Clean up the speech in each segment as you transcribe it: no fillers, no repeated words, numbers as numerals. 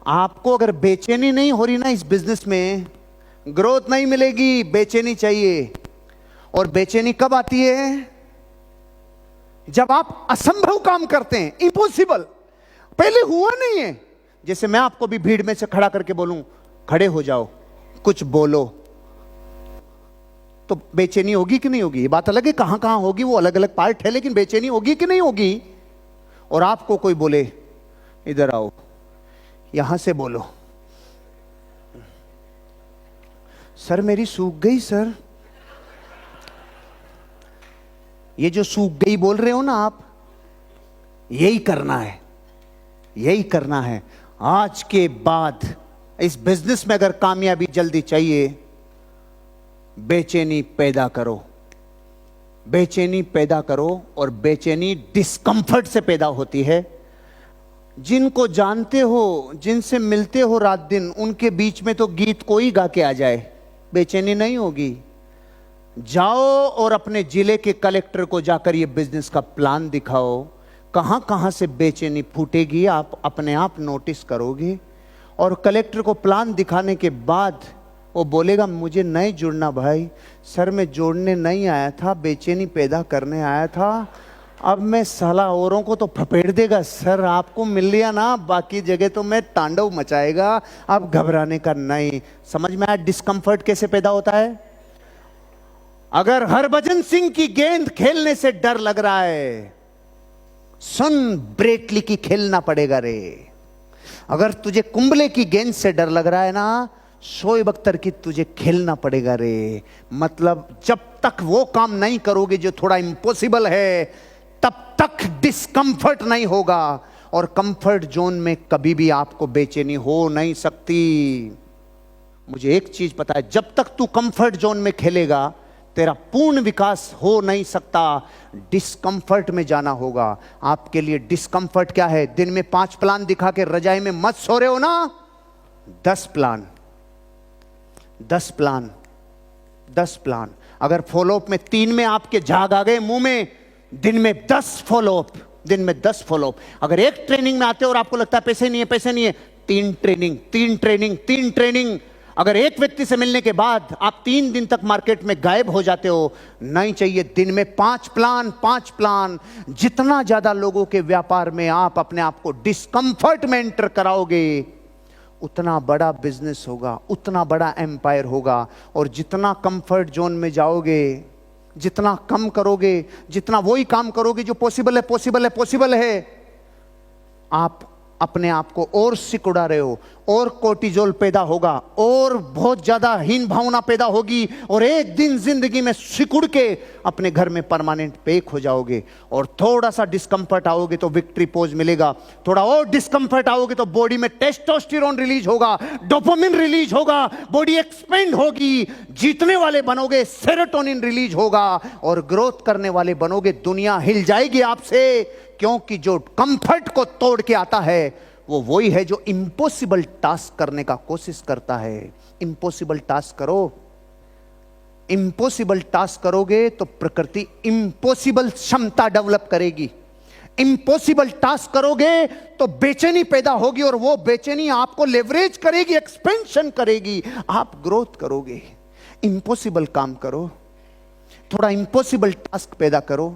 आपको अगर बेचैनी नहीं हो रही ना इस बिजनेस में, ग्रोथ नहीं मिलेगी, बेचैनी चाहिए। और बेचैनी कब आती है? जब आप असंभव काम करते हैं, इम्पॉसिबल, पहले हुआ नहीं है। जैसे मैं आपको भी भीड़ में से खड़ा करके बोलूं खड़े हो जाओ, कुछ बोलो, तो बेचैनी होगी कि नहीं होगी? ये बात अलग है, कहां कहां होगी वो अलग अलग पार्ट है, लेकिन बेचैनी होगी कि नहीं होगी? और आपको कोई बोले इधर आओ, यहां से बोलो, सर मेरी सूख गई सर। ये जो सूख गई बोल रहे हो ना आप, यही करना है, यही करना है। आज के बाद इस बिजनेस में अगर कामयाबी जल्दी चाहिए, बेचैनी पैदा करो, बेचैनी पैदा करो। और बेचैनी डिस्कंफर्ट से पैदा होती है। जिनको जानते हो, जिनसे मिलते हो रात दिन, उनके बीच में तो गीत कोई गा के आ जाए, बेचैनी नहीं होगी। जाओ और अपने जिले के कलेक्टर को जाकर ये बिजनेस का प्लान दिखाओ, कहां कहां से बेचैनी फूटेगी आप अपने आप नोटिस करोगे। और कलेक्टर को प्लान दिखाने के बाद वो बोलेगा मुझे नहीं जुड़ना भाई, सर मैं जोड़ने नहीं आया था, बेचैनी पैदा करने आया था। अब मैं साला औरों को तो फपेड़ देगा, सर आपको मिल लिया ना, बाकी जगह तो मैं तांडव मचाएगा, अब घबराने का नहीं। समझ में आया डिस्कंफर्ट कैसे पैदा होता है? अगर हरभजन सिंह की गेंद खेलने से डर लग रहा है, सुन ब्रेटली की खेलना पड़ेगा रे। अगर तुझे कुंबले की गेंद से डर लग रहा है ना, शोएब अख्तर की तुझे खेलना पड़ेगा रे। मतलब जब तक वो काम नहीं करोगे जो थोड़ा इम्पॉसिबल है, तब तक डिस्कंफर्ट नहीं होगा। और कंफर्ट जोन में कभी भी आपको बेचैनी हो नहीं सकती। मुझे एक चीज पता है, जब तक तू कंफर्ट जोन में खेलेगा तेरा पूर्ण विकास हो नहीं सकता। डिस्कंफर्ट में जाना होगा। आपके लिए डिस्कंफर्ट क्या है? दिन में 5 प्लान दिखा के रजाई में मत सो रहे हो ना, 10 प्लान, 10 प्लान, 10 प्लान। अगर फॉलोअप में 3 में आपके झाग आ गए मुंह में, दिन में 10 फॉलोअप, दिन में 10 फॉलोअप। अगर एक ट्रेनिंग में आते हो और आपको लगता है पैसे नहीं है, पैसे नहीं है, 3 ट्रेनिंग, 3 ट्रेनिंग, 3 ट्रेनिंग। अगर एक व्यक्ति से मिलने के बाद आप 3 दिन तक मार्केट में गायब हो जाते हो, नहीं चाहिए दिन में 5 प्लान, 5 प्लान। जितना ज्यादा लोगों के व्यापार में आप अपने आप को डिस्कंफर्ट में एंटर कराओगे, उतना बड़ा बिजनेस होगा, उतना बड़ा एम्पायर होगा। और जितना कंफर्ट जोन में जाओगे, जितना कम करोगे, जितना वही काम करोगे जो पॉसिबल है, पॉसिबल है, पॉसिबल है, आप अपने आप को और सिकुड़ा रहे हो, और कोर्टिजोल पैदा होगा, और बहुत ज्यादा हीन भावना पैदा होगी, और एक दिन जिंदगी में सिकुड़ के अपने घर में परमानेंट पैक हो जाओगे। और थोड़ा सा डिस्कंफर्ट आओगे तो विक्ट्री पोज मिलेगा, थोड़ा और डिस्कंफर्ट आओगे तो बॉडी में टेस्टोस्टेरोन रिलीज होगा, डोपामिन रिलीज होगा, बॉडी एक्सपेंड होगी, जीतने वाले बनोगे, सेरोटोनिन रिलीज होगा, और ग्रोथ करने वाले बनोगे। दुनिया हिल जाएगी आपसे, क्योंकि जो कंफर्ट को तोड़ के आता है वो वही है जो इम्पॉसिबल टास्क करने का कोशिश करता है। इम्पॉसिबल टास्क करो, इम्पॉसिबल टास्क करोगे तो प्रकृति इम्पॉसिबल क्षमता डेवलप करेगी। इम्पॉसिबल टास्क करोगे तो बेचैनी पैदा होगी, और वो बेचैनी आपको लेवरेज करेगी, एक्सपेंशन करेगी, आप ग्रोथ करोगे। इम्पॉसिबल काम करो, थोड़ा इम्पॉसिबल टास्क पैदा करो,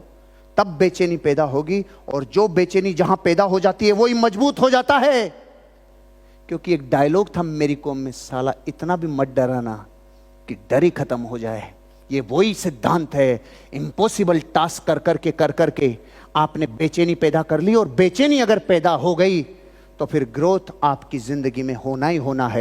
तब बेचैनी पैदा होगी। और जो बेचैनी जहां पैदा हो जाती है वही मजबूत हो जाता है। क्योंकि एक डायलॉग था मेरी कौम में, साला इतना भी मत डराना कि डर ही खत्म हो जाए। ये वही सिद्धांत है। इम्पॉसिबल टास्क कर करके आपने बेचैनी पैदा कर ली, और बेचैनी अगर पैदा हो गई तो फिर ग्रोथ आपकी जिंदगी में होना ही होना है।